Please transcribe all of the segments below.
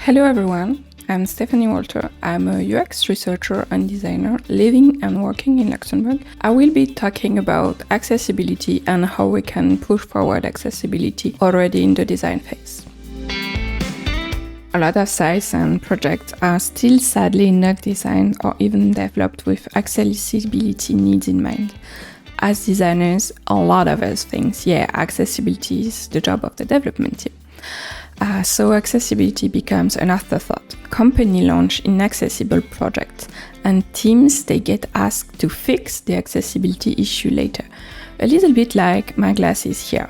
Hello everyone, I'm Stéphanie Walter. I'm a UX researcher and designer living and working in Luxembourg. I will be talking about accessibility and how we can push forward accessibility already in the design phase. A lot of sites and projects are still sadly not designed or even developed with accessibility needs in mind. As designers, a lot of us think, accessibility is the job of the development team. So accessibility becomes an afterthought. Company launch inaccessible projects and teams, they get asked to fix the accessibility issue later. A little bit like my glasses here.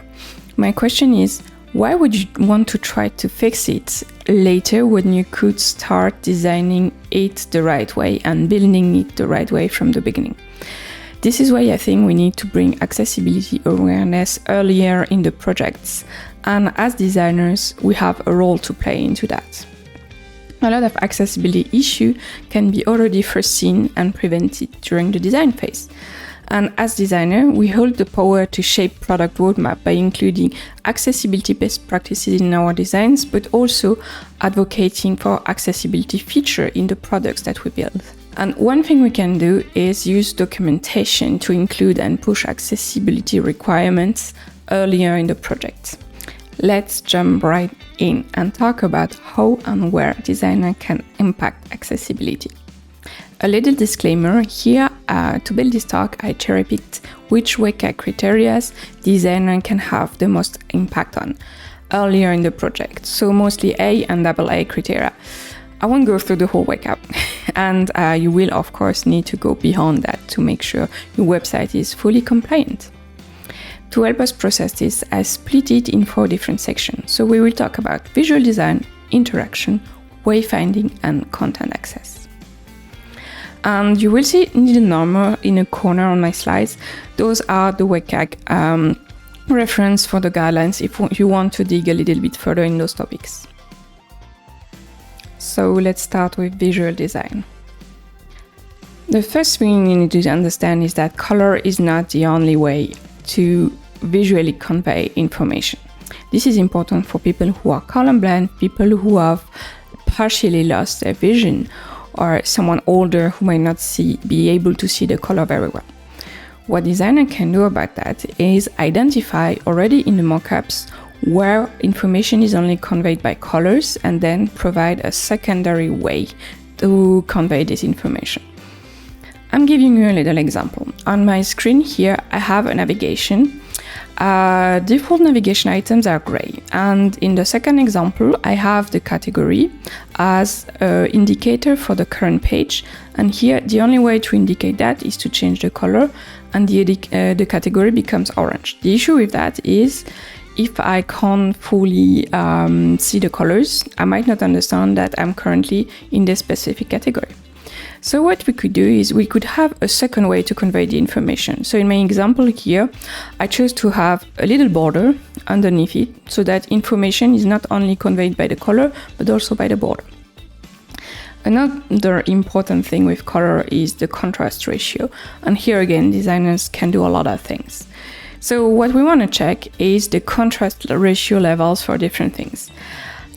My question is, why would you want to try to fix it later when you could start designing it the right way and building it the right way from the beginning? This is why I think we need to bring accessibility awareness earlier in the projects. And as designers, we have a role to play into that. A lot of accessibility issues can be already foreseen and prevented during the design phase. And as designer, we hold the power to shape product roadmap by including accessibility best practices in our designs, but also advocating for accessibility feature in the products that we build. And one thing we can do is use documentation to include and push accessibility requirements earlier in the project. Let's jump right in and talk about how and where designer can impact accessibility. A little disclaimer here, to build this talk, I cherry-picked which WCAG criteria designer can have the most impact on earlier in the project, so mostly A and AA criteria. I won't go through the whole WCAG, and you will of course need to go beyond that to make sure your website is fully compliant. To help us process this, I split it in 4 different sections. So we will talk about visual design, interaction, wayfinding, and content access. And you will see in the number in a corner on my slides, those are the WCAG reference for the guidelines if you want to dig a little bit further in those topics. So let's start with visual design. The first thing you need to understand is that color is not the only way to visually convey information. This is important for people who are colorblind, people who have partially lost their vision, or someone older who might not be able to see the color very well. What designer can do about that is identify already in the mockups where information is only conveyed by colors and then provide a secondary way to convey this information. I'm giving you a little example. On my screen here, I have a navigation. Default navigation items are gray. And in the second example, I have the category as an indicator for the current page. And here, the only way to indicate that is to change the color, and the category becomes orange. The issue with that is if I can't fully see the colors, I might not understand that I'm currently in this specific category. So what we could do is we could have a second way to convey the information. So in my example here, I chose to have a little border underneath it so that information is not only conveyed by the color, but also by the border. Another important thing with color is the contrast ratio. And here again, designers can do a lot of things. So what we want to check is the contrast ratio levels for different things.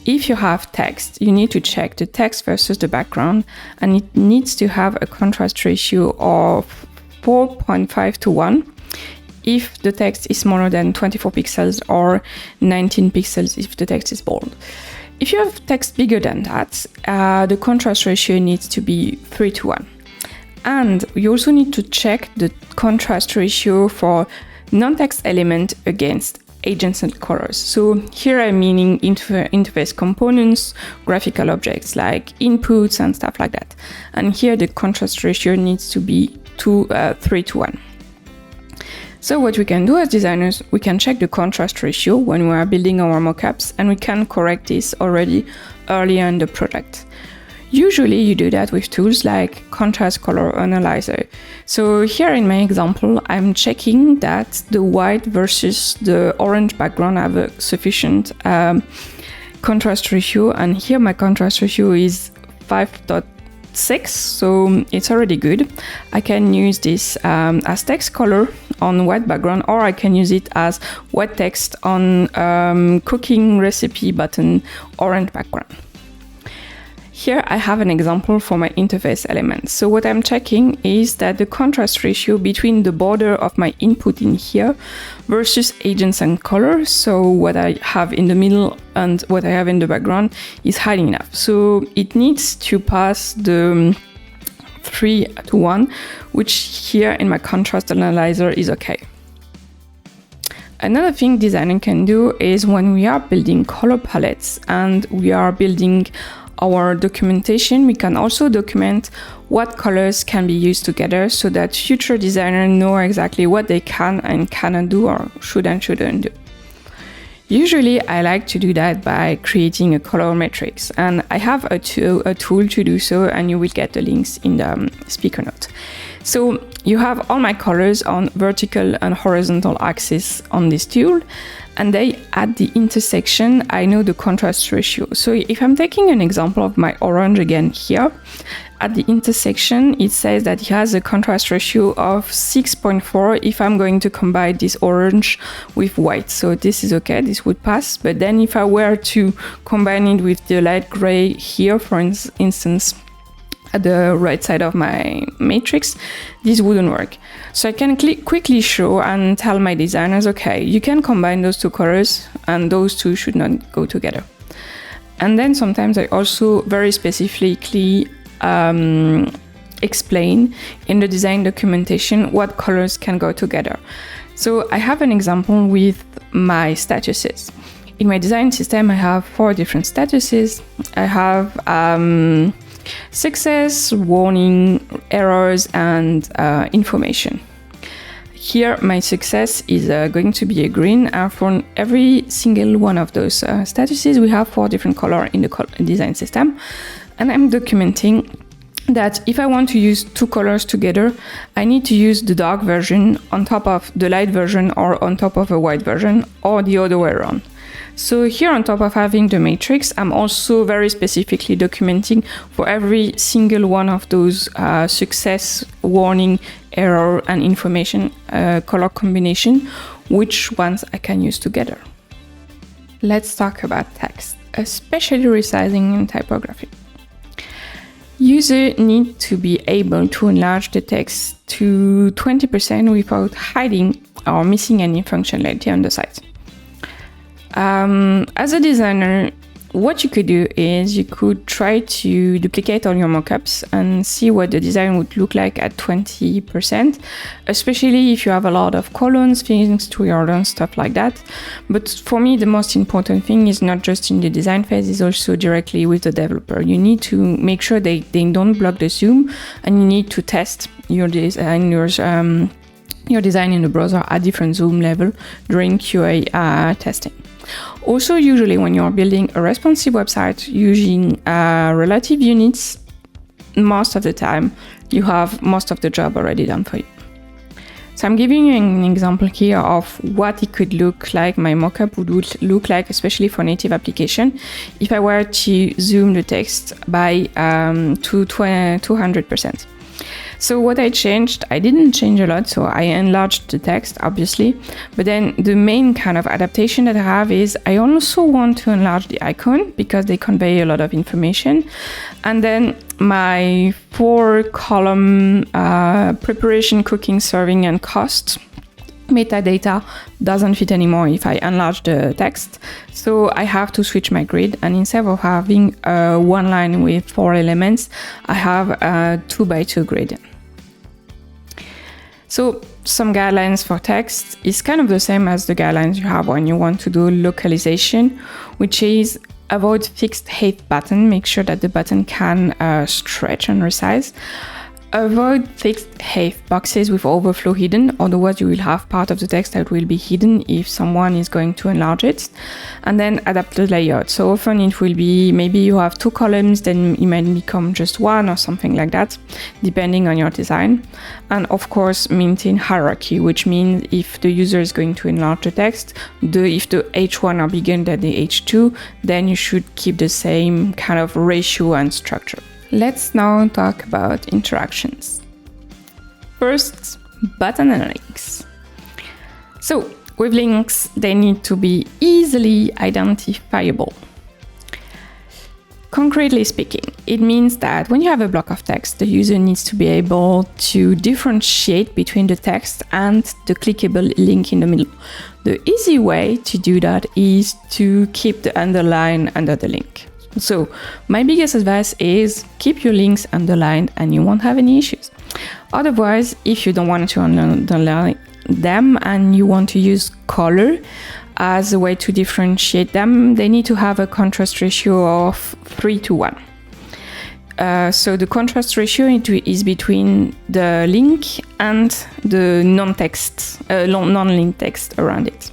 If you have text, you need to check the text versus the background, and it needs to have a contrast ratio of 4.5 to 1 if the text is smaller than 24 pixels or 19 pixels if the text is bold. If you have text bigger than that, the contrast ratio needs to be 3 to 1. And you also need to check the contrast ratio for non-text element against adjacent colors. So here I'm meaning interface components, graphical objects like inputs and stuff like that. And here the contrast ratio needs to be 3 to 1. So what we can do as designers, we can check the contrast ratio when we are building our mockups, and we can correct this already earlier in the project. Usually you do that with tools like Contrast Color Analyzer. So here in my example, I'm checking that the white versus the orange background have a sufficient contrast ratio, and here my contrast ratio is 5.6, so it's already good. I can use this as text color on white background, or I can use it as white text on cooking recipe button orange background. Here I have an example for my interface elements. So what I'm checking is that the contrast ratio between the border of my input in here versus agents and color, so what I have in the middle and what I have in the background, is high enough. So it needs to pass the 3:1, which here in my contrast analyzer is okay. Another thing designer can do is when we are building color palettes and we are building our documentation, we can also document what colors can be used together so that future designers know exactly what they can and cannot do or should and shouldn't do. Usually I like to do that by creating a color matrix, and I have a tool to do so, and you will get the links in the speaker note. So you have all my colors on vertical and horizontal axis on this tool, and they at the intersection I know the contrast ratio. So if I'm taking an example of my orange again here, at the intersection it says that it has a contrast ratio of 6.4 if I'm going to combine this orange with white. So this is okay, this would pass. But then if I were to combine it with the light gray here, for instance, at the right side of my matrix, this wouldn't work. So I can quickly show and tell my designers, okay, you can combine those two colors and those two should not go together. And then sometimes I also very specifically explain in the design documentation what colors can go together. So I have an example with my statuses. In my design system, I have 4 different statuses. I have success, warning, errors, and information. Here, my success is going to be a green, and for every single one of those statuses, we have 4 different colors in the design system. And I'm documenting that if I want to use 2 colors together, I need to use the dark version on top of the light version or on top of a white version, or the other way around. So here, on top of having the matrix, I'm also very specifically documenting for every single one of those success, warning, error, and information color combination, which ones I can use together. Let's talk about text, especially resizing and typography. Users need to be able to enlarge the text to 20% without hiding or missing any functionality on the site. As a designer, what you could do is you could try to duplicate all your mockups and see what the design would look like at 20%, especially if you have a lot of columns, things to your own, stuff like that. But for me, the most important thing is not just in the design phase, is also directly with the developer. You need to make sure they don't block the zoom, and you need to test your design in the browser at different zoom level during QA testing. Also, usually when you're building a responsive website using relative units, most of the time you have most of the job already done for you. So I'm giving you an example here of what it could look like, my mockup would look like, especially for native application, if I were to zoom the text by 200%. So what I changed, I didn't change a lot, so I enlarged the text, obviously. But then the main kind of adaptation that I have is I also want to enlarge the icon because they convey a lot of information. And then my 4-column preparation, cooking, serving, and cost metadata doesn't fit anymore if I enlarge the text. So I have to switch my grid, and instead of having one line with 4 elements, I have a 2x2 grid. So some guidelines for text is kind of the same as the guidelines you have when you want to do localization, which is avoid fixed height button, make sure that the button can stretch and resize. Avoid fixed height boxes with overflow hidden, otherwise you will have part of the text that will be hidden if someone is going to enlarge it. And then adapt the layout. So often it will be, maybe you have 2 columns, then it might become just 1 or something like that, depending on your design. And of course, maintain hierarchy, which means if the user is going to enlarge the text, if the H1 are bigger than the H2, then you should keep the same kind of ratio and structure. Let's now talk about interactions. First, button and links. So, with links, they need to be easily identifiable. Concretely speaking, it means that when you have a block of text, the user needs to be able to differentiate between the text and the clickable link in the middle. The easy way to do that is to keep the underline under the link. So my biggest advice is keep your links underlined and you won't have any issues. Otherwise, if you don't want to underline them and you want to use color as a way to differentiate them, they need to have a contrast ratio of 3:1. So the contrast ratio is between the link and the non-link text around it.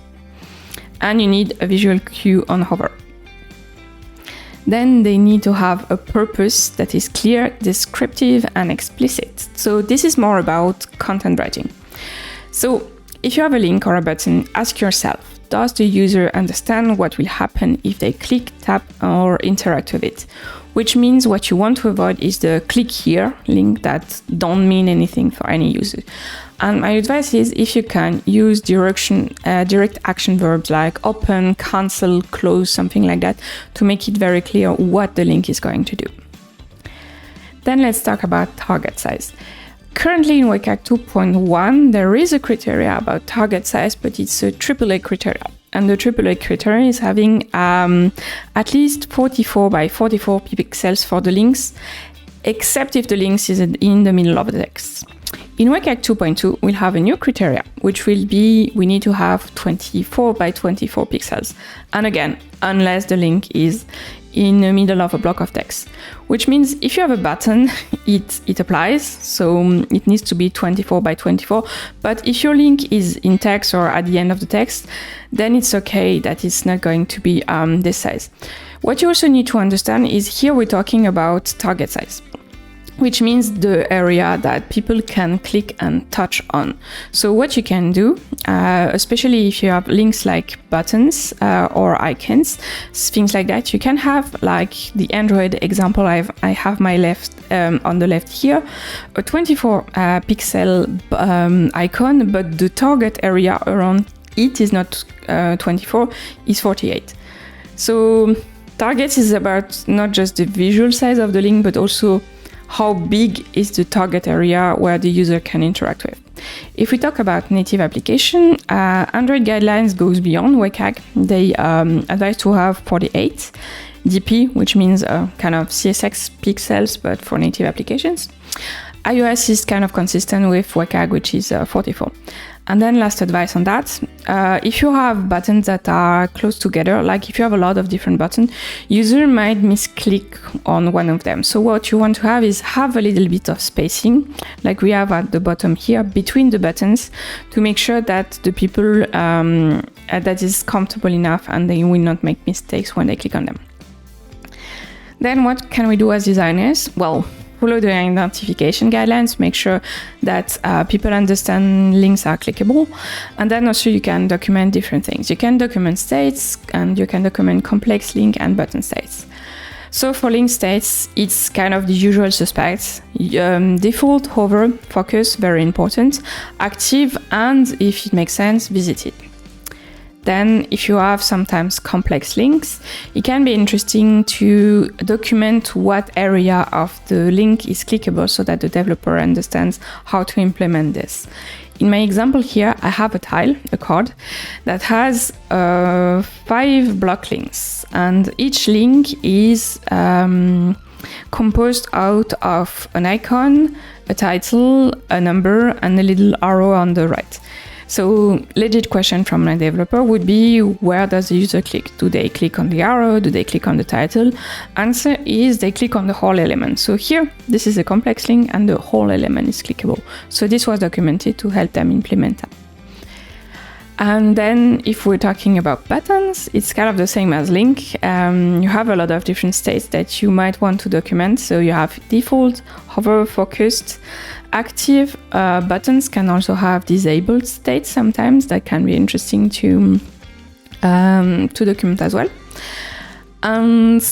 And you need a visual cue on hover. Then they need to have a purpose that is clear, descriptive, and explicit. So this is more about content writing. So if you have a link or a button, ask yourself, does the user understand what will happen if they click, tap, or interact with it? Which means what you want to avoid is the click here link that don't mean anything for any user. And my advice is, if you can, use direct action verbs like open, cancel, close, something like that, to make it very clear what the link is going to do. Then let's talk about target size. Currently in WCAG 2.1, there is a criteria about target size, but it's a AAA criteria. And the AAA criteria is having at least 44 by 44 pixels for the links, except if the links is in the middle of the text. In WCAG 2.2, we'll have a new criteria, which will be we need to have 24 by 24 pixels. And again, unless the link is in the middle of a block of text, which means if you have a button, it applies, so it needs to be 24 by 24. But if your link is in text or at the end of the text, then it's okay that it's not going to be this size. What you also need to understand is here we're talking about target size, which means the area that people can click and touch on. So what you can do, especially if you have links like buttons or icons, things like that, you can have, like the Android example I have my left on the left here, a 24 pixel icon, but the target area around it is not 24, is 48. So target is about not just the visual size of the link, but also how big is the target area where the user can interact with. If we talk about native application, Android guidelines goes beyond WCAG. They advise to have 48 dp, which means kind of CSX pixels, but for native applications. iOS is kind of consistent with WCAG, which is 44. And then last advice on that, if you have buttons that are close together, like if you have a lot of different buttons, user might misclick on one of them. So what you want to have is have a little bit of spacing, like we have at the bottom here, between the buttons, to make sure that the people that is comfortable enough and they will not make mistakes when they click on them. Then what can we do as designers? Well, follow the identification guidelines, make sure that people understand links are clickable. And then also you can document different things. You can document states and you can document complex link and button states. So for link states, it's kind of the usual suspects. Default, hover, focus, very important, active, and if it makes sense, visited. Then if you have sometimes complex links, it can be interesting to document what area of the link is clickable so that the developer understands how to implement this. In my example here, I have a tile, a card, that has 5 block links, and each link is composed out of an icon, a title, a number, and a little arrow on the right. So legit question from my developer would be, where does the user click? Do they click on the arrow? Do they click on the title? Answer is they click on the whole element. So here, this is a complex link and the whole element is clickable. So this was documented to help them implement that. And then if we're talking about buttons, it's kind of the same as link. You have a lot of different states that you might want to document. So you have default, hover, focused, active. Buttons can also have disabled states sometimes that can be interesting to document as well. And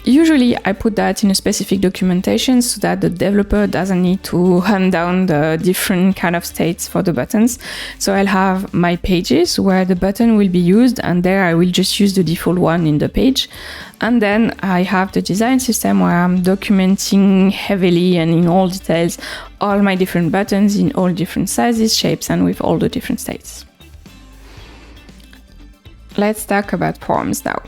usually I put that in a specific documentation so that the developer doesn't need to hunt down the different kind of states for the buttons. So I'll have my pages where the button will be used, and there I will just use the default one in the page. And then I have the design system where I'm documenting heavily and in all details all my different buttons in all different sizes, shapes, and with all the different states. Let's talk about forms now.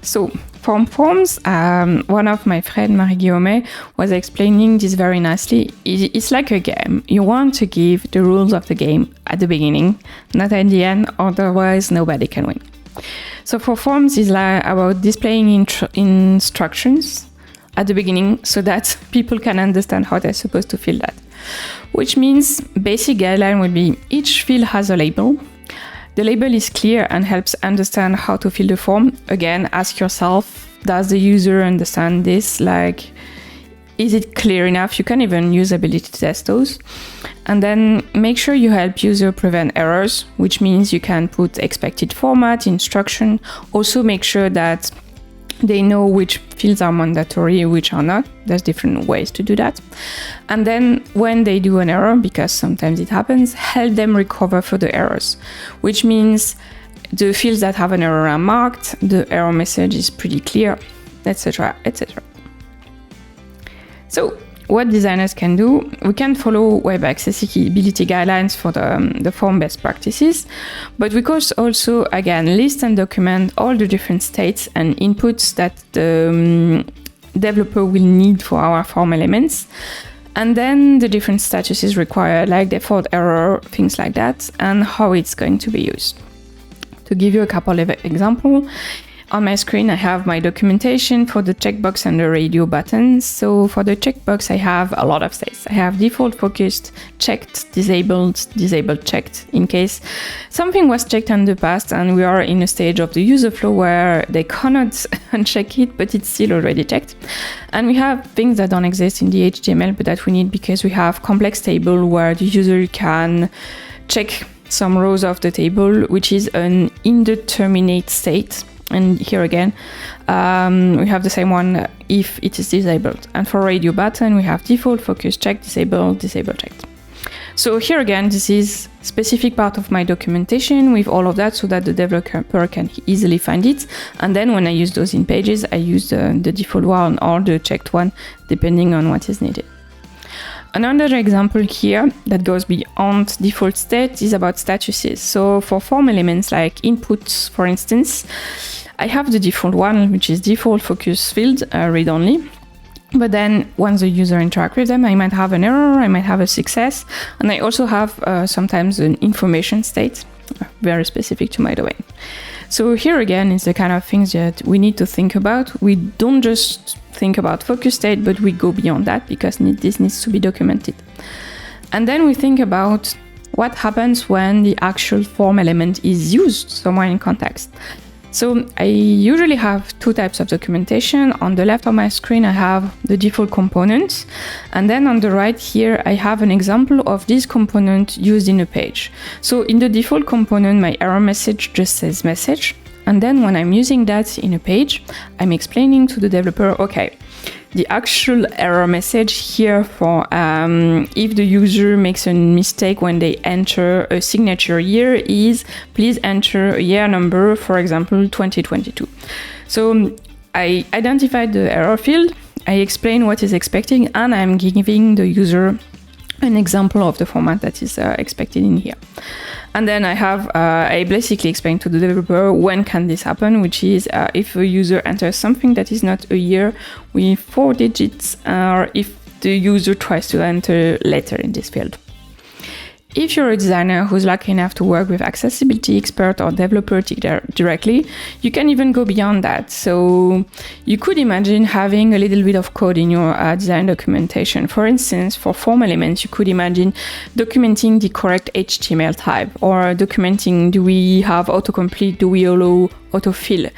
So from forms, one of my friends, Marie-Guillaume, was explaining this very nicely. It's like a game. You want to give the rules of the game at the beginning, not at the end, otherwise nobody can win. So for forms, it's like about displaying instructions at the beginning so that people can understand how they're supposed to fill that. Which means basic guideline would be each field has a label. The label is clear and helps understand how to fill the form. Again, ask yourself, does the user understand this? Like, is it clear enough? You can even use ability to test those. And then make sure you help user prevent errors, which means you can put expected format, instruction. Also make sure that they know which fields are mandatory, which are not. There's different ways to do that. And then when they do an error, because sometimes it happens, help them recover for the errors, which means the fields that have an error are marked, the error message is pretty clear, etc., etc. So what designers can do, we can follow web accessibility guidelines for the form best practices, but we could also, again, list and document all the different states and inputs that the developer will need for our form elements, and then the different statuses required, like default error, things like that, and how it's going to be used. To give you a couple of examples, on my screen, I have my documentation for the checkbox and the radio buttons. So for the checkbox, I have a lot of states. I have default focused, checked, disabled, disabled checked, in case something was checked in the past and we are in a stage of the user flow where they cannot uncheck it, but it's still already checked. And we have things that don't exist in the HTML, but that we need because we have complex table where the user can check some rows of the table, which is an indeterminate state. And here again, we have the same one if it is disabled. And for radio button, we have default, focus, check, disabled, disabled, checked. So here again, this is specific part of my documentation with all of that so that the developer can easily find it. And then when I use those in pages, I use the default one or the checked one, depending on what is needed. Another example here that goes beyond default state is about statuses. So for form elements like inputs, for instance, I have the default one, which is default focus field, read only. But then once the user interacts with them, I might have an error, I might have a success, and I also have sometimes an information state, very specific to my domain. So here again, it's the kind of things that we need to think about. We don't just think about focus state, but we go beyond that because this needs to be documented. And then we think about what happens when the actual form element is used somewhere in context. So I usually have two types of documentation. On the left of my screen, I have the default component. And then on the right here, I have an example of this component used in a page. So in the default component, my error message just says message. And then when I'm using that in a page, I'm explaining to the developer, okay, the actual error message here for if the user makes a mistake when they enter a signature year is please enter a year number, for example, 2022. So I identified the error field, I explain what is expecting, and I'm giving the user an example of the format that is expected in here. And then I basically explain to the developer when can this happen, which is if a user enters something that is not a year with 4 digits, or if the user tries to enter letter in this field. If you're a designer who's lucky enough to work with accessibility expert or developer directly, you can even go beyond that. So you could imagine having a little bit of code in your design documentation. For instance, for form elements, you could imagine documenting the correct HTML type, or documenting, do we have autocomplete, do we allow autofill?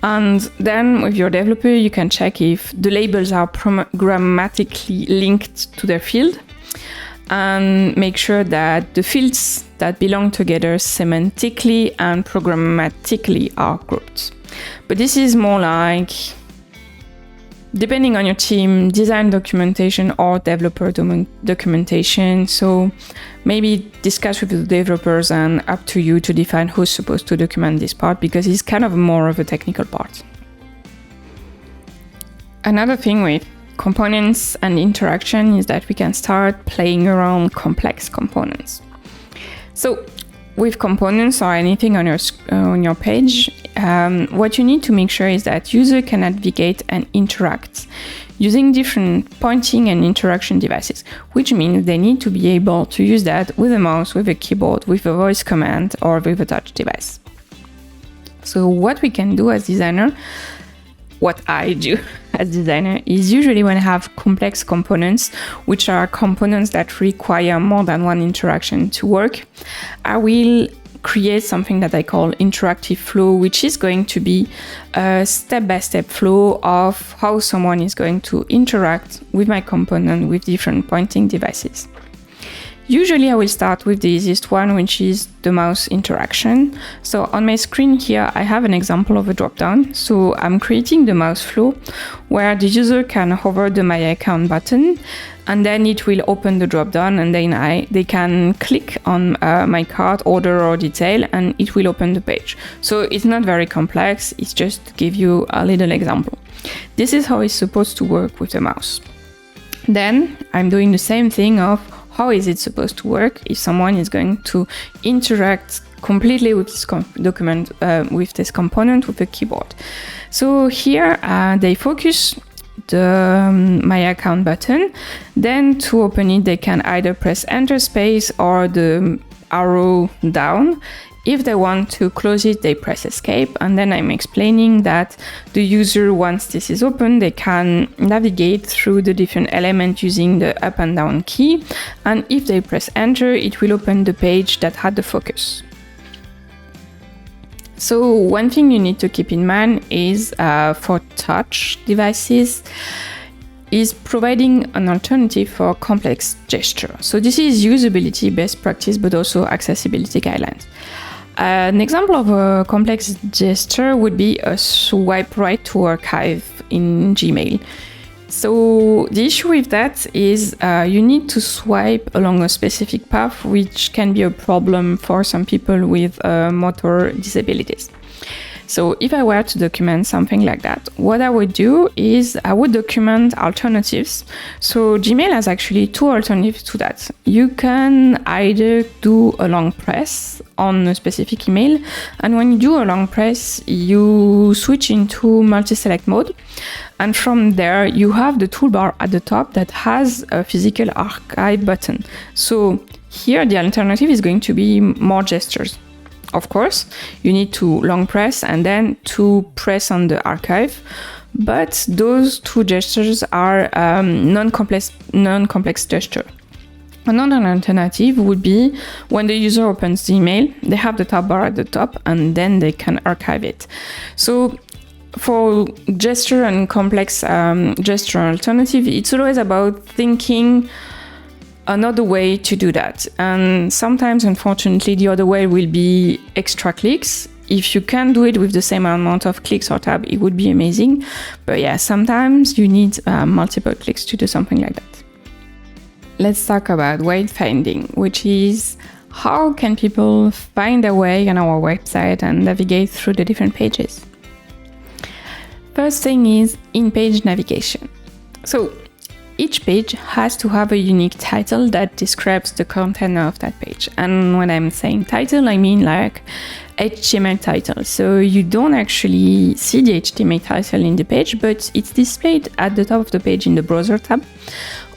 And then with your developer, you can check if the labels are grammatically linked to their field, and make sure that the fields that belong together semantically and programmatically are grouped. But this is more like depending on your team, design documentation or developer documentation. So maybe discuss with the developers and up to you to define who's supposed to document this part, because it's kind of more of a technical part. Another thing with components and interaction is that we can start playing around complex components. So with components or anything on your page, what you need to make sure is that user can navigate and interact using different pointing and interaction devices, which means they need to be able to use that with a mouse, with a keyboard, with a voice command, or with a touch device. So what we can do as designer, what I do as designer, is usually when I have complex components, which are components that require more than one interaction to work, I will create something that I call interactive flow, which is going to be a step-by-step flow of how someone is going to interact with my component with different pointing devices. Usually I will start with the easiest one, which is the mouse interaction. So on my screen here, I have an example of a drop-down. So I'm creating the mouse flow where the user can hover the My Account button, and then it will open the drop-down, and then they can click on my cart, order or detail, and it will open the page. So it's not very complex, it's just to give you a little example. This is how it's supposed to work with the mouse. Then I'm doing the same thing of how is it supposed to work if someone is going to interact completely with this with this component with a keyboard. So here they focus the My Account button. Then to open it, they can either press Enter space or the arrow down. If they want to close it, they press Escape, and then I'm explaining that the user, once this is open, they can navigate through the different elements using the up and down key, and if they press Enter, it will open the page that had the focus. So one thing you need to keep in mind is for touch devices, is providing an alternative for complex gesture. So this is usability best practice, but also accessibility guidelines. An example of a complex gesture would be a swipe right to archive in Gmail. So the issue with that is you need to swipe along a specific path, which can be a problem for some people with motor disabilities. So if I were to document something like that, what I would do is I would document alternatives. So Gmail has actually two alternatives to that. You can either do a long press on a specific email, and when you do a long press, you switch into multi-select mode. And from there, you have the toolbar at the top that has a physical archive button. So here, the alternative is going to be more gestures. Of course, you need to long press and then to press on the archive, but those two gestures are non-complex gesture. Another alternative would be when the user opens the email, they have the tab bar at the top and then they can archive it. So for gesture and complex gesture alternative, it's always about thinking another way to do that. And sometimes, unfortunately, the other way will be extra clicks. If you can do it with the same amount of clicks or tab, it would be amazing. But yeah, sometimes you need multiple clicks to do something like that. Let's talk about wayfinding, which is how can people find their way on our website and navigate through the different pages. First thing is in-page navigation. So each page has to have a unique title that describes the content of that page. And when I'm saying title, I mean like HTML title. So you don't actually see the HTML title in the page, but it's displayed at the top of the page in the browser tab.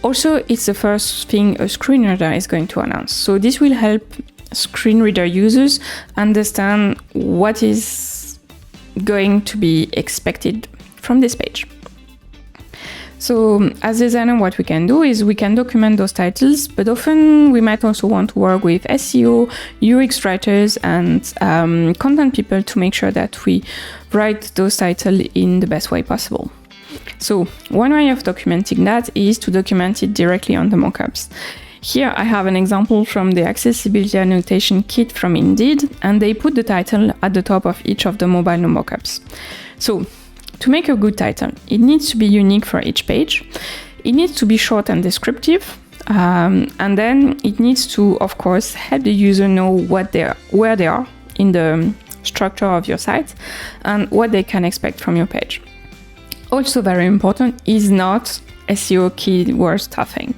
Also, it's the first thing a screen reader is going to announce. So this will help screen reader users understand what is going to be expected from this page. So as designer, what we can do is we can document those titles, but often we might also want to work with SEO, UX writers, and content people to make sure that we write those titles in the best way possible. So one way of documenting that is to document it directly on the mockups. Here I have an example from the Accessibility Annotation Kit from Indeed, and they put the title at the top of each of the mobile mockups. So to make a good title, it needs to be unique for each page. It needs to be short and descriptive. And then it needs to, of course, help the user know where they are in the structure of your site and what they can expect from your page. Also very important is not SEO keyword stuffing.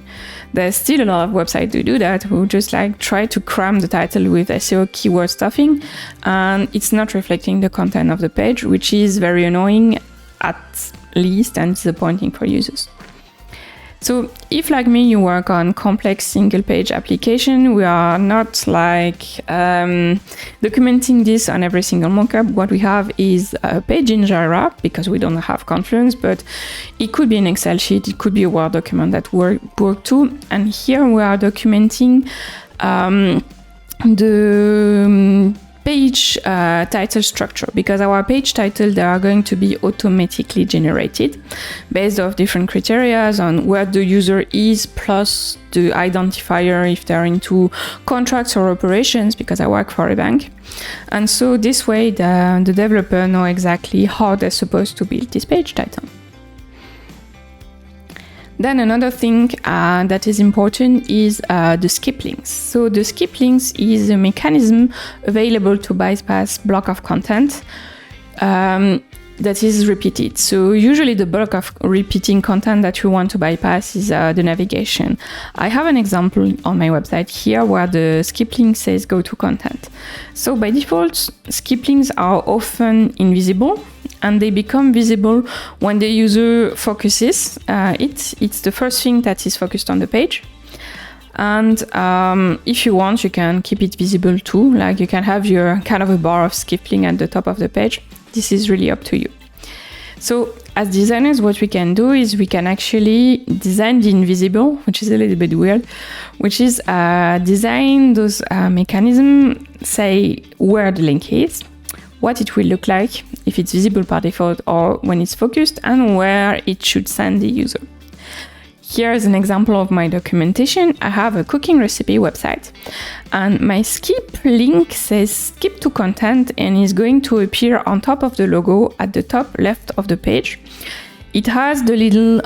There's still a lot of websites who do that, who just like try to cram the title with SEO keyword stuffing, and it's not reflecting the content of the page, which is very annoying at least and disappointing for users. So if, like me, you work on complex single-page application, we are not like documenting this on every single mockup. What we have is a page in Jira, because we don't have Confluence, but it could be an Excel sheet, it could be a Word document that work too. And here we are documenting the page title structure, because our page title, they are going to be automatically generated based off different criteria on where the user is, plus the identifier if they're into contracts or operations, because I work for a bank. And so this way the developer know exactly how they're supposed to build this page title. Then another thing that is important is the skip links. So the skip links is a mechanism available to bypass block of content that is repeated. So usually the bulk of repeating content that you want to bypass is the navigation. I have an example on my website here where the skip link says go to content. So by default, skip links are often invisible, and they become visible when the user focuses it's the first thing that is focused on the page. And if you want, you can keep it visible too, like you can have your kind of a bar of skip link at the top of the page. This is really up to you. So as designers, what we can do is we can actually design the invisible, which is a little bit weird, which is design those mechanisms, say where the link is, what it will look like if it's visible by default or when it's focused, and where it should send the user. Here is an example of my documentation. I have a cooking recipe website, and my skip link says skip to content and is going to appear on top of the logo at the top left of the page. It has the little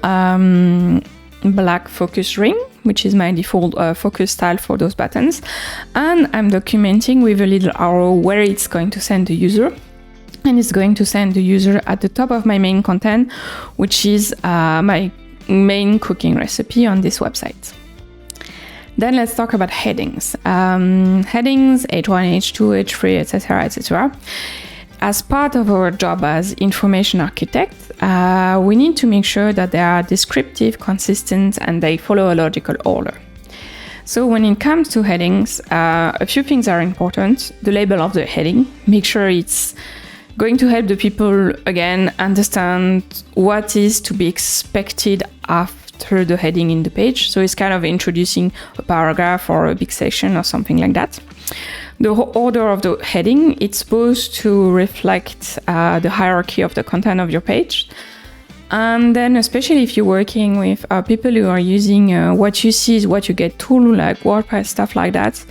black focus ring, which is my default focus style for those buttons. And I'm documenting with a little arrow where it's going to send the user. And it's going to send the user at the top of my main content, which is my main cooking recipe on this website. Then let's talk about headings. Headings, H1, H2, H3, etc., etc. As part of our job as information architects, we need to make sure that they are descriptive, consistent, and they follow a logical order. So when it comes to headings, a few things are important. The label of the heading, make sure it's going to help the people, again, understand what is to be expected after the heading in the page. So it's kind of introducing a paragraph or a big section or something like that. The order of the heading, it's supposed to reflect the hierarchy of the content of your page. And then especially if you're working with people who are using what you see is what you get tool like WordPress, stuff like that,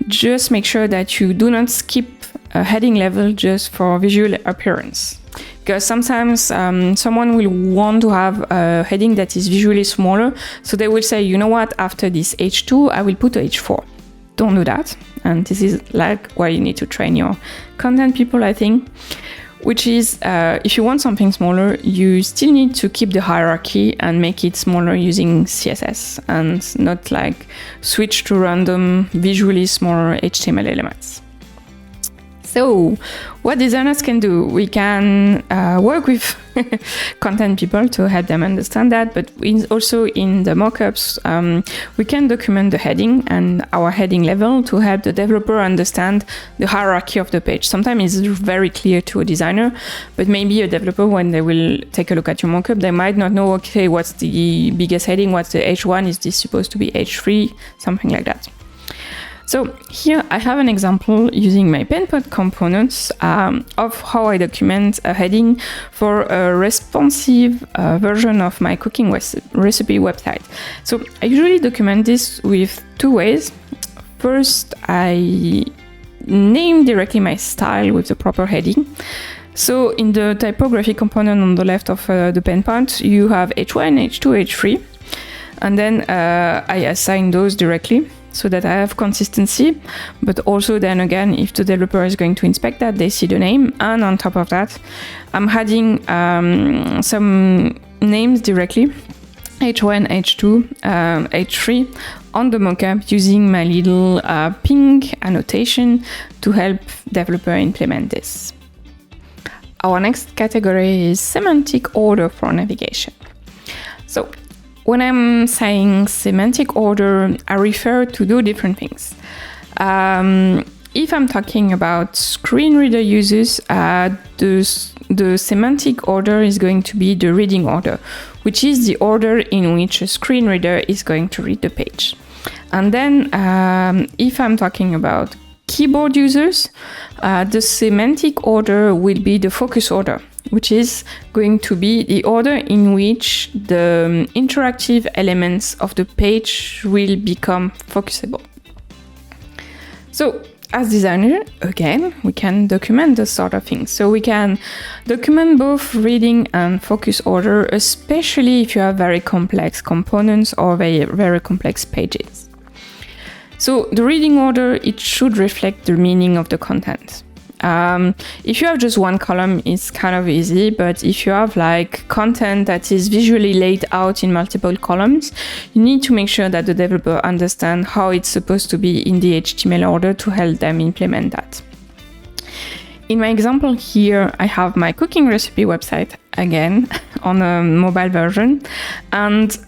just make sure that you do not skip a heading level just for visual appearance. Because sometimes someone will want to have a heading that is visually smaller, so they will say, you know what, after this H2, I will put a H4. Don't do that. And this is like where you need to train your content people, I think, which is if you want something smaller, you still need to keep the hierarchy and make it smaller using CSS and not like switch to random visually smaller HTML elements. So what designers can do, we can work with content people to help them understand that, but also in the mockups, we can document the heading and our heading level to help the developer understand the hierarchy of the page. Sometimes it's very clear to a designer, but maybe a developer, when they will take a look at your mockup, they might not know, okay, what's the biggest heading, what's the H1, is this supposed to be H3, something like that. So here I have an example using my Penpot components of how I document a heading for a responsive version of my cooking recipe website. So I usually document this with two ways. First, I name directly my style with the proper heading. So in the typography component on the left of the Penpot, you have H1, H2, H3. And then I assign those directly so that I have consistency. But also then again, if the developer is going to inspect that, they see the name. And on top of that, I'm adding some names directly, H1, H2, H3 on the mockup using my little ping annotation to help developer implement this. Our next category is semantic order for navigation. So when I'm saying semantic order, I refer to two different things. If I'm talking about screen reader users, the semantic order is going to be the reading order, which is the order in which a screen reader is going to read the page. And then if I'm talking about keyboard users, the semantic order will be the focus order, which is going to be the order in which the interactive elements of the page will become focusable. So, as designer, again, we can document this sort of things. So we can document both reading and focus order, especially if you have very complex components or very complex pages. So the reading order, it should reflect the meaning of the content. If you have just one column, it's kind of easy, but if you have like content that is visually laid out in multiple columns, you need to make sure that the developer understands how it's supposed to be in the HTML order to help them implement that. In my example here, I have my cooking recipe website again on a mobile version, and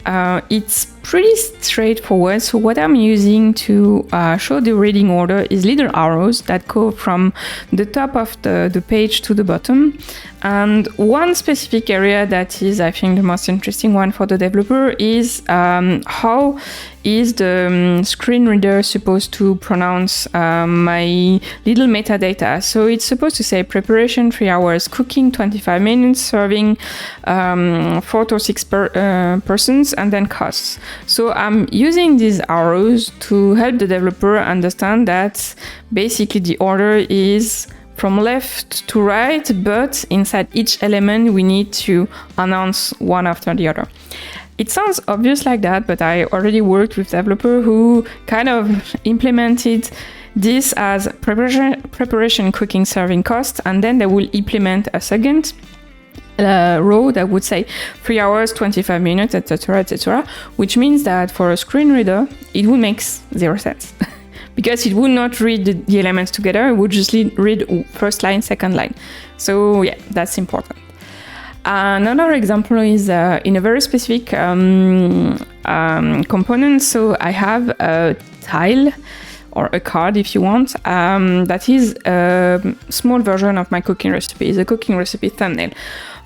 it's pretty straightforward. So what I'm using to show the reading order is little arrows that go from the top of the page to the bottom. And one specific area that is, I think, the most interesting one for the developer is how is the screen reader supposed to pronounce my little metadata. So it's supposed to say preparation 3 hours, cooking 25 minutes, serving 4 to 6 persons, and then costs. So I'm using these arrows to help the developer understand that basically the order is from left to right, but inside each element we need to announce one after the other. It sounds obvious like that, but I already worked with developers who kind of implemented this as preparation, cooking, serving, cost, and then they will implement a second row that would say 3 hours, 25 minutes, etc., which means that for a screen reader, it would make 0 sense. Because it would not read the elements together, it would just read first line, second line. So yeah, that's important. Another example is in a very specific component. So I have a tile or a card, if you want, that is a small version of my cooking recipe. It's a cooking recipe thumbnail.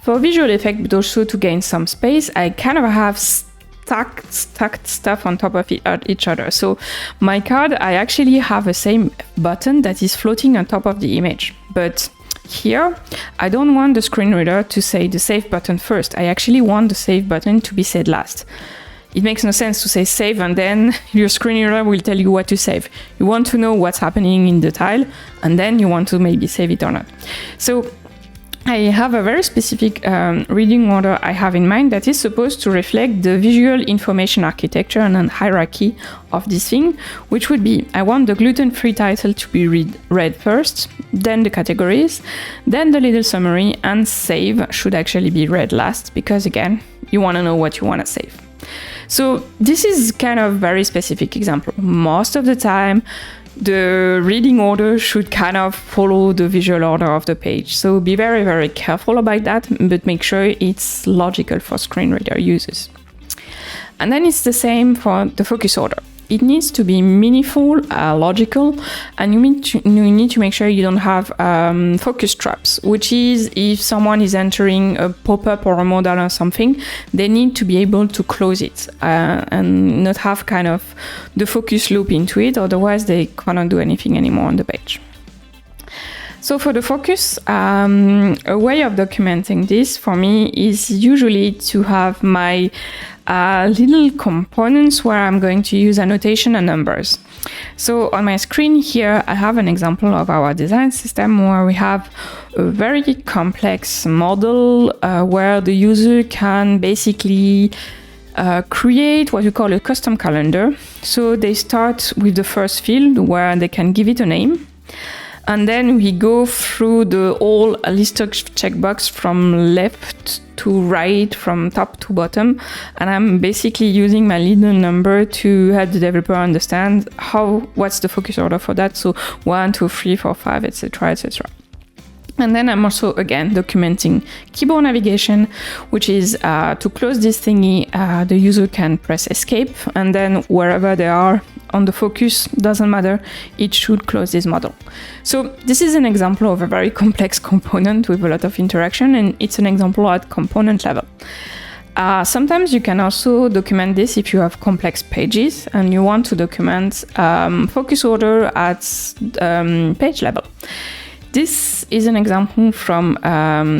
For visual effect, but also to gain some space, I kind of have stacked stuff on top of each other. So my card, I actually have a same button that is floating on top of the image. But here, I don't want the screen reader to say the save button first. I actually want the save button to be said last. It makes no sense to say save and then your screen reader will tell you what to save. You want to know what's happening in the tile and then you want to maybe save it or not. So I have a very specific reading order I have in mind that is supposed to reflect the visual information architecture and hierarchy of this thing, which would be, I want the gluten-free title to be read first, then the categories, then the little summary, and save should actually be read last, because again, you want to know what you want to save. So this is kind of very specific example. Most of the time, the reading order should kind of follow the visual order of the page. So be very, very careful about that, but make sure it's logical for screen reader users. And then it's the same for the focus order. It needs to be meaningful, logical, and you need to make sure you don't have focus traps, which is if someone is entering a pop-up or a modal or something, they need to be able to close it and not have kind of the focus loop into it, otherwise they cannot do anything anymore on the page. So for the focus, a way of documenting this for me is usually to have my little components where I'm going to use annotation and numbers. So on my screen here, I have an example of our design system where we have a very complex model where the user can basically create what we call a custom calendar. So they start with the first field where they can give it a name. And then we go through the whole list of checkbox from left to right, from top to bottom. And I'm basically using my little number to help the developer understand what's the focus order for that. So 1, 2, 3, 4, 5, etc., etc. And then I'm also, again, documenting keyboard navigation, which is to close this thingy, the user can press escape, and then wherever they are on the focus, doesn't matter, it should close this model. So this is an example of a very complex component with a lot of interaction, and it's an example at component level. Sometimes you can also document this if you have complex pages and you want to document focus order at page level. This is an example from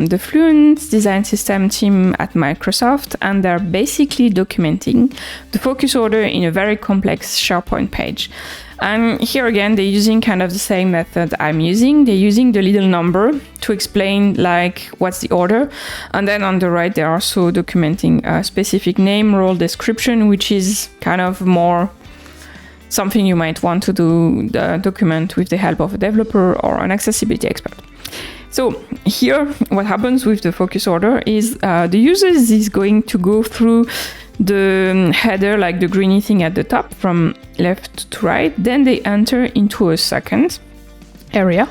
the Fluent design system team at Microsoft, and they're basically documenting the focus order in a very complex SharePoint page. And here again, they're using kind of the same method I'm using. They're using the little number to explain like what's the order. And then on the right, they're also documenting a specific name, role description, which is kind of more something you might want to document with the help of a developer or an accessibility expert. So here, what happens with the focus order is the user is going to go through the header, like the greeny thing at the top, from left to right. Then they enter into a second area,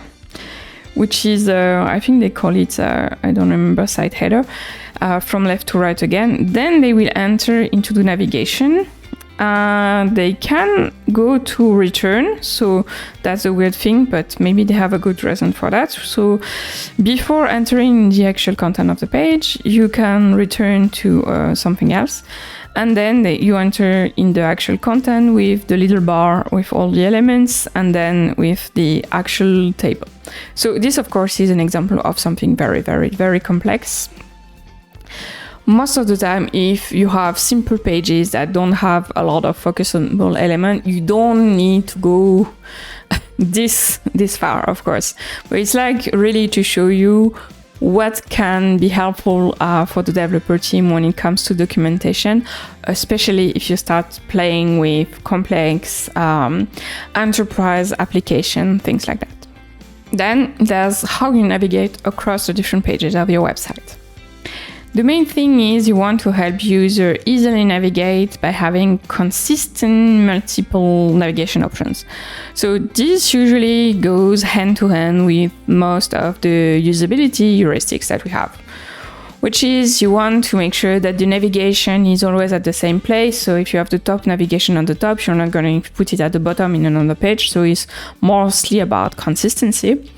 which is, I think they call it, I don't remember, site header, from left to right again. Then they will enter into the navigation. They can go to return, so that's a weird thing, but maybe they have a good reason for that. So before entering the actual content of the page, you can return to something else, and then you enter in the actual content with the little bar with all the elements, and then with the actual table. So this, of course, is an example of something very, very, very complex. Most of the time, if you have simple pages that don't have a lot of focusable element, you don't need to go this far, of course. But it's like really to show you what can be helpful for the developer team when it comes to documentation, especially if you start playing with complex enterprise application, things like that. Then there's how you navigate across the different pages of your website. The main thing is you want to help user easily navigate by having consistent multiple navigation options. So this usually goes hand to hand with most of the usability heuristics that we have, which is you want to make sure that the navigation is always at the same place. So if you have the top navigation on the top, you're not going to put it at the bottom in another page. So it's mostly about consistency.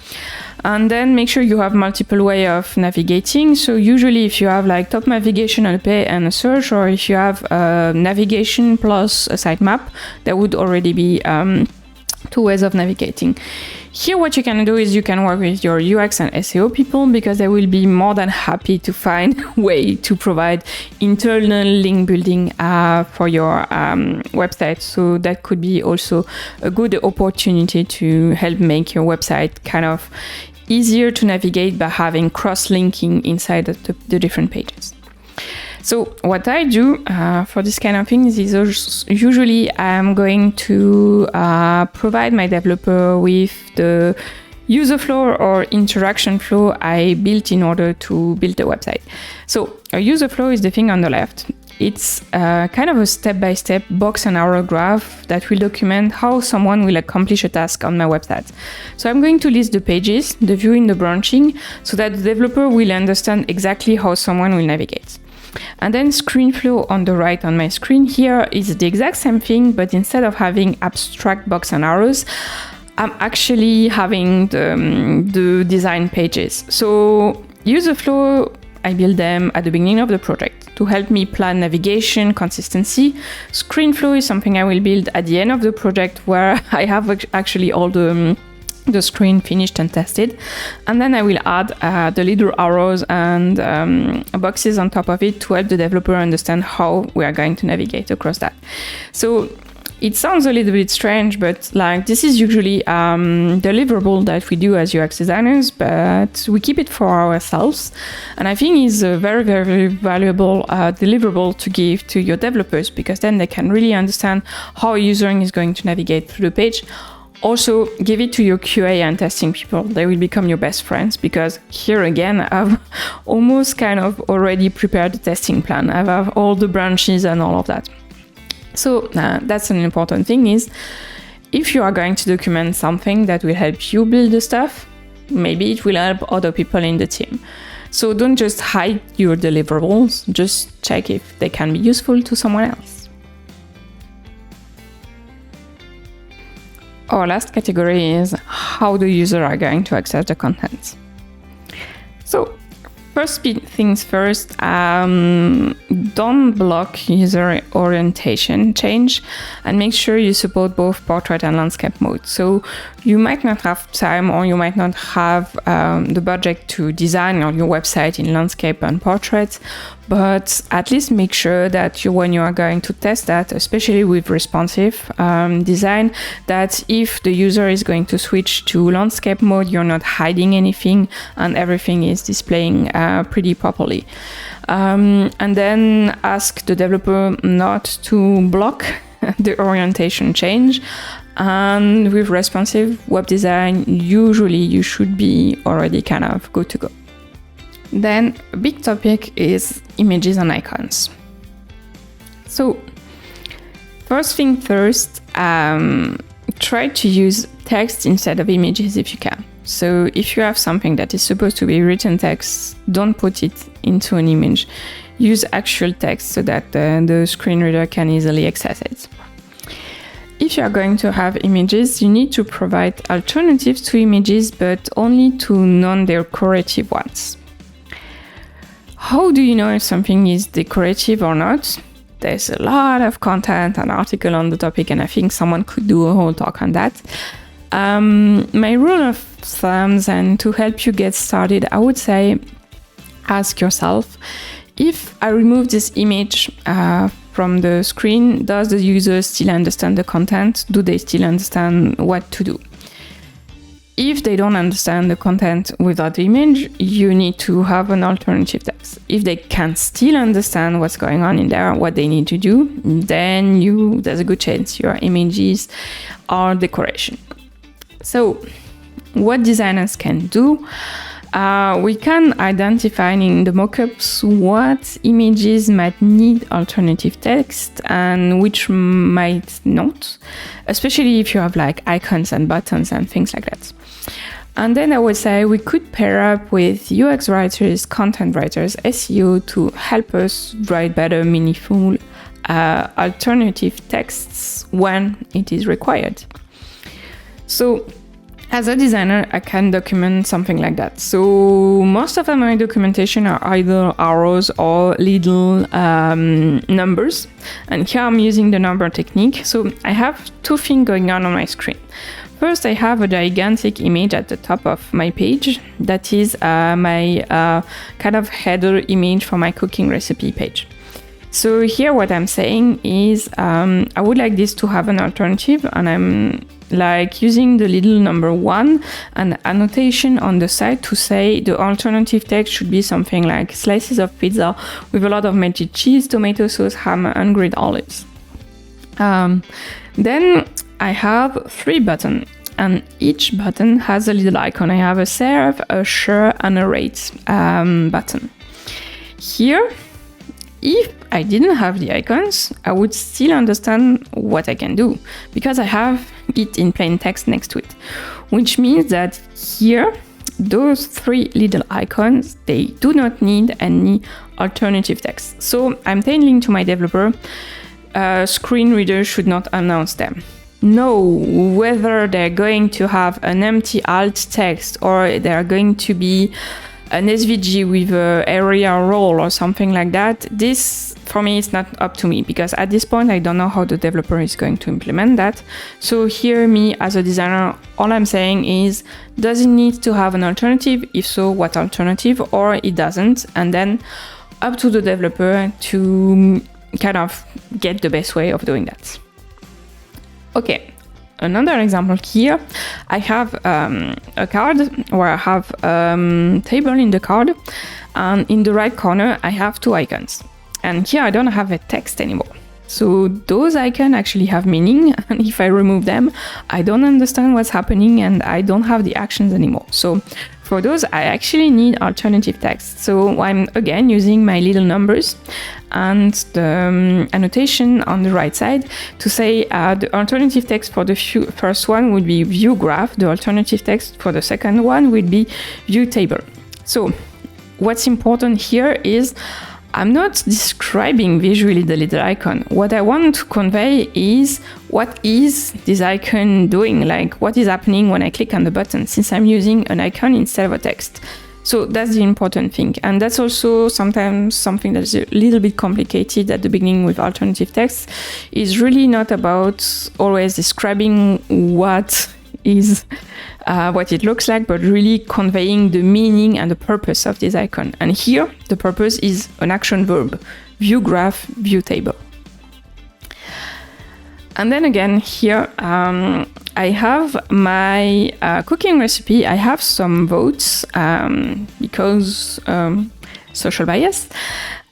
And then make sure you have multiple ways of navigating. So usually if you have like top navigation on a page and a search, or if you have navigation plus a sitemap, there would already be 2 ways of navigating. Here what you can do is you can work with your UX and SEO people, because they will be more than happy to find a way to provide internal link building for your website. So that could be also a good opportunity to help make your website kind of easier to navigate by having cross-linking inside the different pages. So what I do for this kind of things is usually I'm going to provide my developer with the user flow or interaction flow I built in order to build the website. So a user flow is the thing on the left. It's kind of a step-by-step box and arrow graph that will document how someone will accomplish a task on my website. So I'm going to list the pages, the view in the branching, so that the developer will understand exactly how someone will navigate. And then screen flow on the right on my screen here is the exact same thing, but instead of having abstract box and arrows, I'm actually having the design pages. So user flow, I build them at the beginning of the project to help me plan navigation, consistency. Screen flow is something I will build at the end of the project, where I have actually all the screen finished and tested. And then I will add the little arrows and boxes on top of it to help the developer understand how we are going to navigate across that. So It sounds a little bit strange, but like this is usually deliverable that we do as UX designers, but we keep it for ourselves. And I think it's a very, very valuable deliverable to give to your developers, because then they can really understand how a user is going to navigate through the page. Also, give it to your QA and testing people. They will become your best friends, because here again, I've almost kind of already prepared the testing plan. I have all the branches and all of that. So that's an important thing, is if you are going to document something that will help you build the stuff, maybe it will help other people in the team. So don't just hide your deliverables, just check if they can be useful to someone else. Our last category is how the user are going to access the content. So first things first, don't block user orientation change, and make sure you support both portrait and landscape mode. So you might not have time, or you might not have the budget to design your website in landscape and portrait, but at least make sure that when you are going to test that, especially with responsive design, that if the user is going to switch to landscape mode, you're not hiding anything and everything is displaying pretty properly. And then ask the developer not to block the orientation change. And with responsive web design, usually you should be already kind of good to go. Then a big topic is images and icons. So first thing first, try to use text instead of images if you can. So if you have something that is supposed to be written text, don't put it into an image. Use actual text so that the screen reader can easily access it. If you are going to have images, you need to provide alternatives to images, but only to non-decorative ones. How do you know if something is decorative or not? There's a lot of content and article on the topic, and I think someone could do a whole talk on that. My rule of thumbs, and to help you get started, I would say ask yourself, if I remove this image from the screen, does the user still understand the content? Do they still understand what to do? If they don't understand the content without the image, you need to have an alternative text. If they can still understand what's going on in there, what they need to do, then there's a good chance your images are decoration. So what designers can do, we can identify in the mockups what images might need alternative text and which might not, especially if you have like icons and buttons and things like that. And then I would say we could pair up with UX writers, content writers, SEO to help us write better, meaningful, alternative texts when it is required. So as a designer, I can document something like that. So most of my documentation are either arrows or little numbers. And here I'm using the number technique. So I have two things going on my screen. First, I have a gigantic image at the top of my page. That is my kind of header image for my cooking recipe page. So here what I'm saying is I would like this to have an alternative, and I'm like using the little number 1 and annotation on the side to say the alternative text should be something like slices of pizza with a lot of melted cheese, tomato sauce, ham, and grilled olives. Then I have 3 buttons, and each button has a little icon. I have a save, a share, and a rate button. Here, if I didn't have the icons, I would still understand what I can do because I have it in plain text next to it, which means that here, those 3 little icons, they do not need any alternative text. So I'm telling to my developer, screen reader should not announce them. Know whether they're going to have an empty alt text or they're going to be an SVG with an area role or something like that. This, for me, is not up to me because at this point, I don't know how the developer is going to implement that. So here, me as a designer, all I'm saying is, does it need to have an alternative? If so, what alternative? Or it doesn't. And then up to the developer to kind of get the best way of doing that. Okay, another example here. I have a card where I have table in the card, and in the right corner I have 2 icons. And here I don't have a text anymore. So those icons actually have meaning, and if I remove them, I don't understand what's happening and I don't have the actions anymore. So for those, I actually need alternative text. So I'm again using my little numbers and the annotation on the right side to say the alternative text for the first one would be view graph, the alternative text for the second one would be view table. So what's important here is I'm not describing visually the little icon. What I want to convey is what is this icon doing, like what is happening when I click on the button, since I'm using an icon instead of a text. So that's the important thing. And that's also sometimes something that's a little bit complicated at the beginning with alternative text. Is really not about always describing what it looks like, but really conveying the meaning and the purpose of this icon. And here, the purpose is an action verb, view graph, view table. And then again, here, I have my cooking recipe. I have some votes because social bias.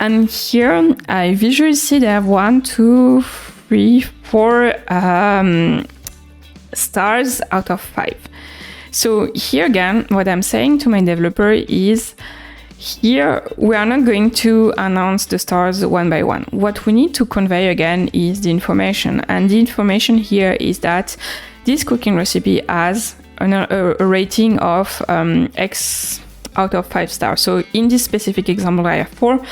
And here, I visually see they have 1, 2, 3, 4 stars out of 5. So here again, what I'm saying to my developer is, here we are not going to announce the stars one by one. What we need to convey again is the information. And the information here is that this cooking recipe has a rating of X out of 5 stars. So in this specific example I have 4,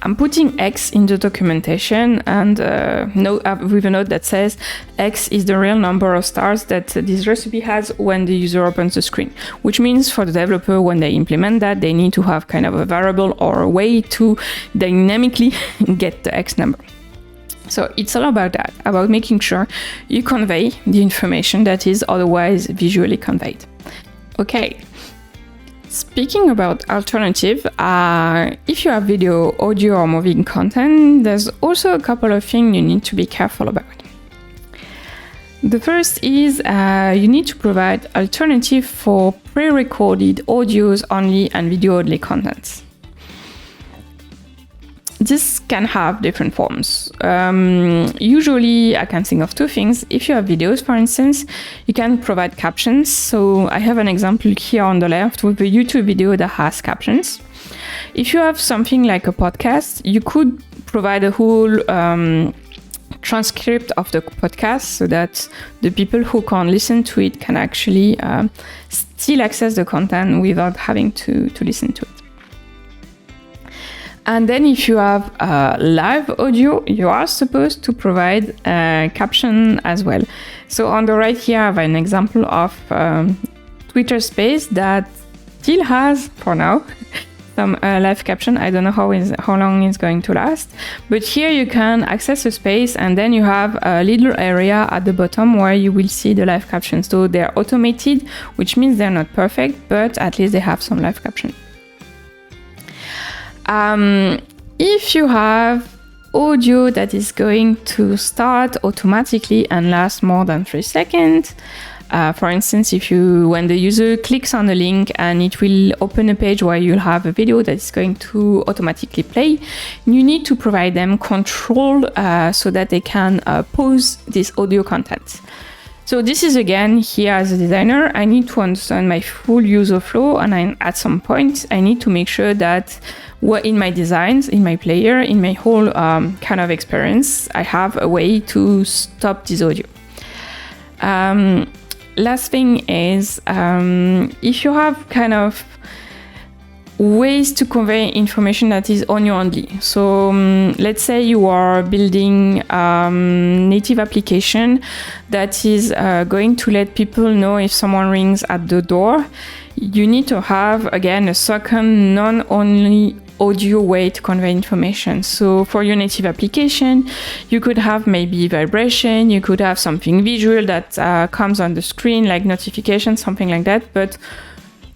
I'm putting X in the documentation and with a note that says X is the real number of stars that this recipe has when the user opens the screen. Which means for the developer, when they implement that, they need to have kind of a variable or a way to dynamically get the X number. So it's all about that, about making sure you convey the information that is otherwise visually conveyed. Okay. Speaking about alternative, if you have video, audio, or moving content, there's also a couple of things you need to be careful about. The first is you need to provide alternative for pre-recorded audios only and video only contents. This can have different forms. Usually I can think of 2 things. If you have videos, for instance, you can provide captions. So I have an example here on the left with a YouTube video that has captions. If you have something like a podcast, you could provide a whole transcript of the podcast so that the people who can listen to it can actually still access the content without having to listen to it. And then if you have live audio, you are supposed to provide a caption as well. So on the right here, I have an example of Twitter Space that still has, for now, some live caption. I don't know how long it's going to last. But here you can access a space and then you have a little area at the bottom where you will see the live captions. So they're automated, which means they're not perfect, but at least they have some live caption. If you have audio that is going to start automatically and last more than 3 seconds, for instance, when the user clicks on the link and it will open a page where you'll have a video that is going to automatically play, you need to provide them control so that they can pause this audio content. So this is again, here as a designer, I need to understand my full user flow, and at some point I need to make sure that in my designs, in my player, in my whole kind of experience, I have a way to stop this audio. Last thing is, if you have kind of ways to convey information that is audio only. So let's say you are building native application that is going to let people know if someone rings at the door. You need to have, again, a second non-only audio way to convey information. So for your native application, you could have maybe vibration, you could have something visual that comes on the screen, like notification, something like that. But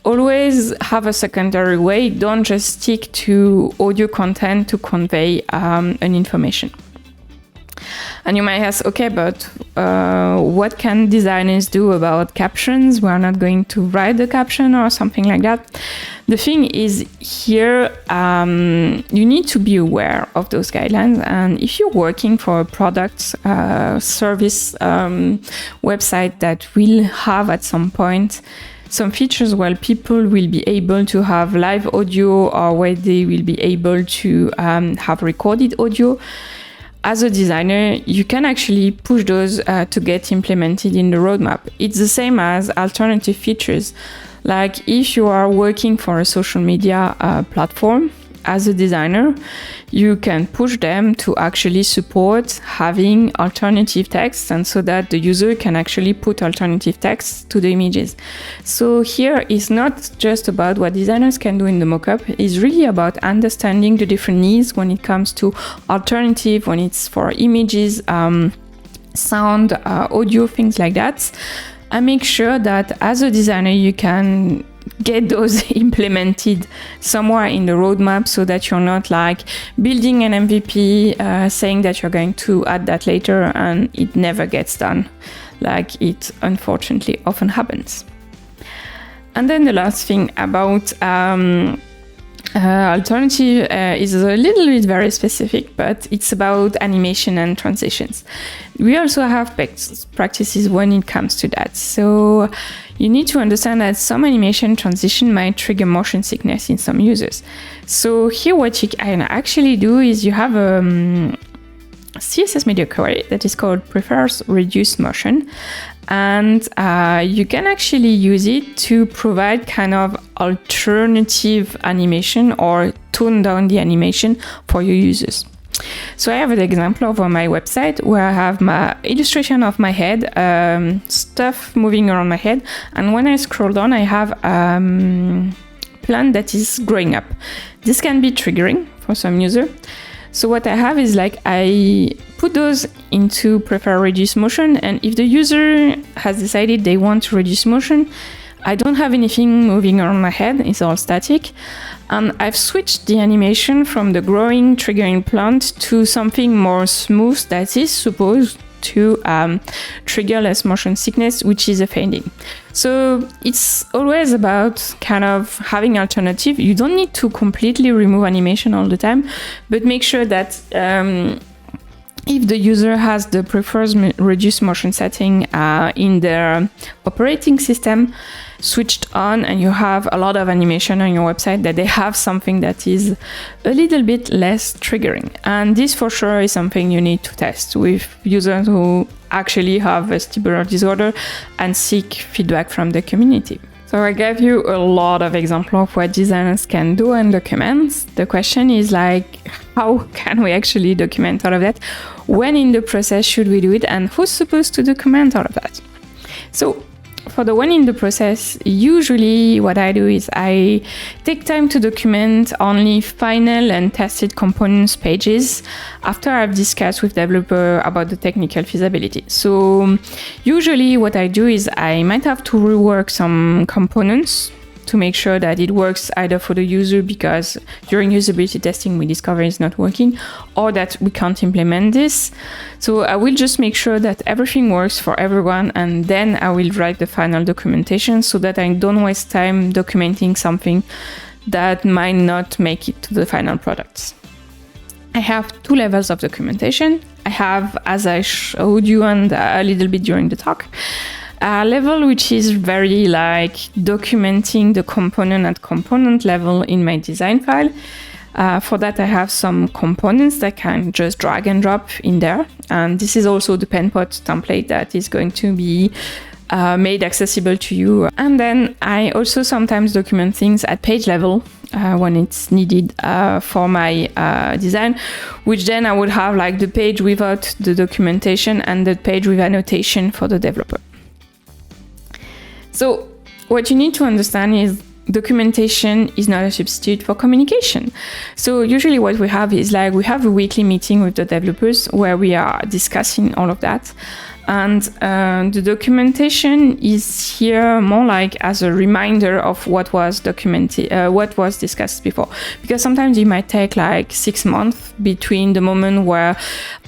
always have a secondary way. Don't just stick to audio content to convey an information. And you might ask, okay, but what can designers do about captions? We are not going to write the caption or something like that. The thing is here, you need to be aware of those guidelines. And if you're working for a product, service, website that will have at some point some features where people will be able to have live audio or where they will be able to have recorded audio, as a designer, you can actually push those to get implemented in the roadmap. It's the same as alternative features. Like if you are working for a social media platform, as a designer, you can push them to actually support having alternative text, and so that the user can actually put alternative text to the images. So here it's not just about what designers can do in the mockup, it's really about understanding the different needs when it comes to alternative, when it's for images, sound, audio, things like that. And make sure that as a designer you can get those implemented somewhere in the roadmap, so that you're not like building an MVP, saying that you're going to add that later and it never gets done, like it unfortunately often happens. And then the last thing about alternative is a little bit very specific, but it's about animation and transitions. We also have best practices when it comes to that. So you need to understand that some animation transition might trigger motion sickness in some users. So here what you can actually do is you have a CSS media query that is called prefers reduce motion. And you can actually use it to provide kind of alternative animation or tone down the animation for your users. So I have an example of on my website where I have my illustration of my head, stuff moving around my head. And when I scroll down, I have plant that is growing up. This can be triggering for some user. So what I have is like I put those into prefer reduce motion, and if the user has decided they want to reduce motion, I don't have anything moving around my head, it's all static. And I've switched the animation from the growing triggering plant to something more smooth that is supposed to trigger less motion sickness, which is a fading. So it's always about kind of having alternative. You don't need to completely remove animation all the time, but make sure that if the user has the prefers reduce motion setting in their operating system switched on, and you have a lot of animation on your website, that they have something that is a little bit less triggering. And this for sure is something you need to test with users who actually have vestibular disorder and seek feedback from the community. So I gave you a lot of examples of what designers can do and document. The question is like, how can we actually document all of that? When in the process should we do it? And who's supposed to document all of that? So for the one in the process, usually what I do is I take time to document only final and tested components pages after I've discussed with developer about the technical feasibility. So usually what I do is I might have to rework some components to make sure that it works either for the user, because during usability testing we discover it's not working, or that we can't implement this. So I will just make sure that everything works for everyone, and then I will write the final documentation so that I don't waste time documenting something that might not make it to the final products. I have two levels of documentation. I have, as I showed you and a little bit during the talk, a level which is very like documenting the component at component level in my design file. For that, I have some components that can just drag and drop in there. And this is also the Penpot template that is going to be made accessible to you. And then I also sometimes document things at page level when it's needed for my design, which then I would have like the page without the documentation and the page with annotation for the developer. So what you need to understand is documentation is not a substitute for communication. So usually what we have is like we have a weekly meeting with the developers where we are discussing all of that. And the documentation is here more like as a reminder of what was documented, what was discussed before. Because sometimes it might take like 6 months between the moment where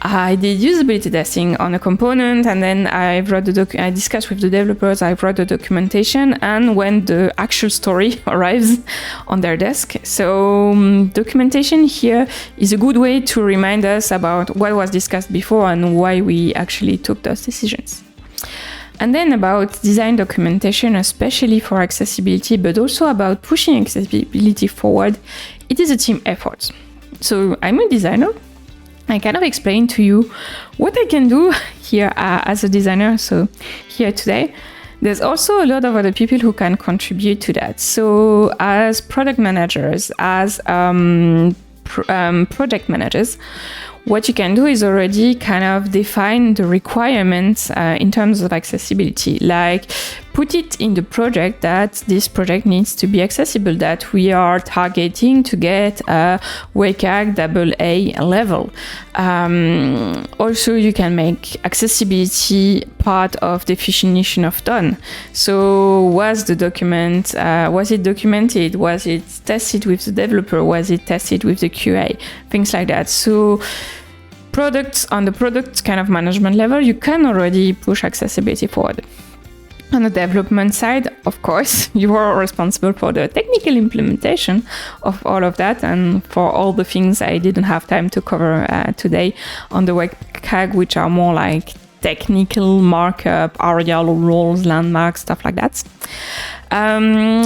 I did usability testing on a component, and then I discussed with the developers, I wrote the documentation, and when the actual story arrives on their desk. So documentation here is a good way to remind us about what was discussed before and why we actually took those decisions. And then about design documentation, especially for accessibility, but also about pushing accessibility forward, it is a team effort. So I'm a designer. I kind of explain to you what I can do here as a designer. So here today, there's also a lot of other people who can contribute to that. So as product managers, as project managers, what you can do is already kind of define the requirements in terms of accessibility, like put it in the project that this project needs to be accessible, that we are targeting to get a WCAG AA level. Also, you can make accessibility part of definition of done. So was the document, was it documented? Was it tested with the developer? Was it tested with the QA? Things like that. So on the product kind of management level, you can already push accessibility forward. On the development side, of course, you are responsible for the technical implementation of all of that and for all the things I didn't have time to cover today on the WCAG, which are more like technical markup, ARIA rules, landmarks, stuff like that.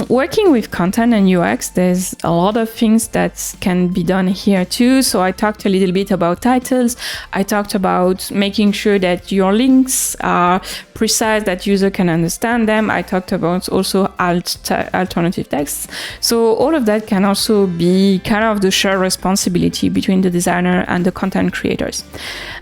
Working with content and UX, there's a lot of things that can be done here too. So I talked a little bit about titles. I talked about making sure that your links are precise, that user can understand them. I talked about also alternative texts. So all of that can also be kind of the shared responsibility between the designer and the content creators.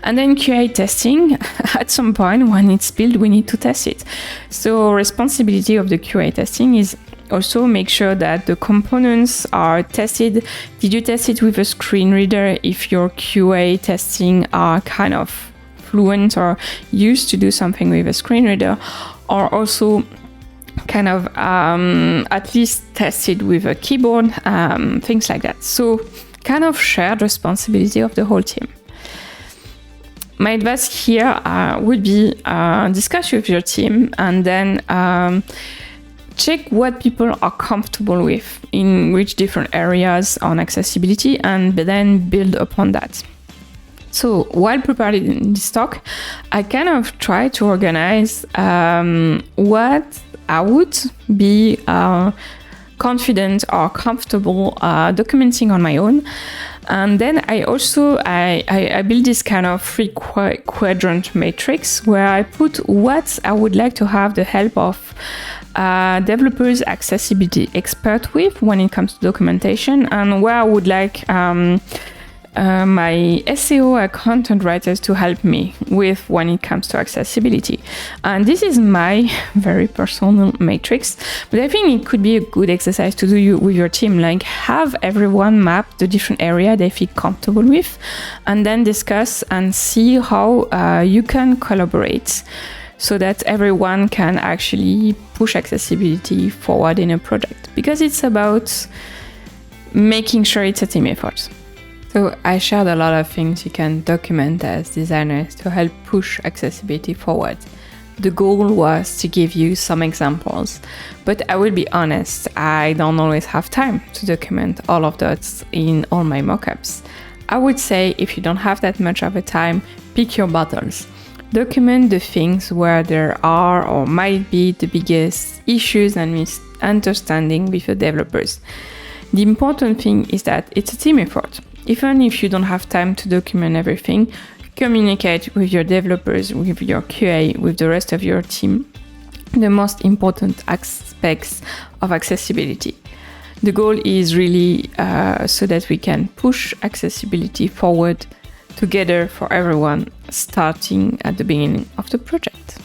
And then QA testing, at some point when it's built, we need to test it. So responsibility of the QA testing is also make sure that the components are tested. Did you test it with a screen reader if your QA testing are kind of fluent or used to do something with a screen reader, or also kind of at least tested with a keyboard, things like that. So kind of shared responsibility of the whole team. My advice here would be discuss with your team and then check what people are comfortable with in which different areas on accessibility and then build upon that. So while preparing this talk, I kind of try to organize what I would be confident or comfortable documenting on my own. And then I also I build this kind of 3-quadrant matrix where I put what I would like to have the help of developers, accessibility expert with when it comes to documentation, and where I would like my SEO content writers to help me with when it comes to accessibility. And this is my very personal matrix, but I think it could be a good exercise to do with your team, like have everyone map the different area they feel comfortable with and then discuss and see how you can collaborate so that everyone can actually push accessibility forward in a project, because it's about making sure it's a team effort. So I shared a lot of things you can document as designers to help push accessibility forward. The goal was to give you some examples, but I will be honest, I don't always have time to document all of that in all my mockups. I would say if you don't have that much of a time, pick your battles. Document the things where there are or might be the biggest issues and misunderstanding with the developers. The important thing is that it's a team effort. Even if you don't have time to document everything, communicate with your developers, with your QA, with the rest of your team, the most important aspects of accessibility. The goal is really so that we can push accessibility forward together for everyone, starting at the beginning of the project.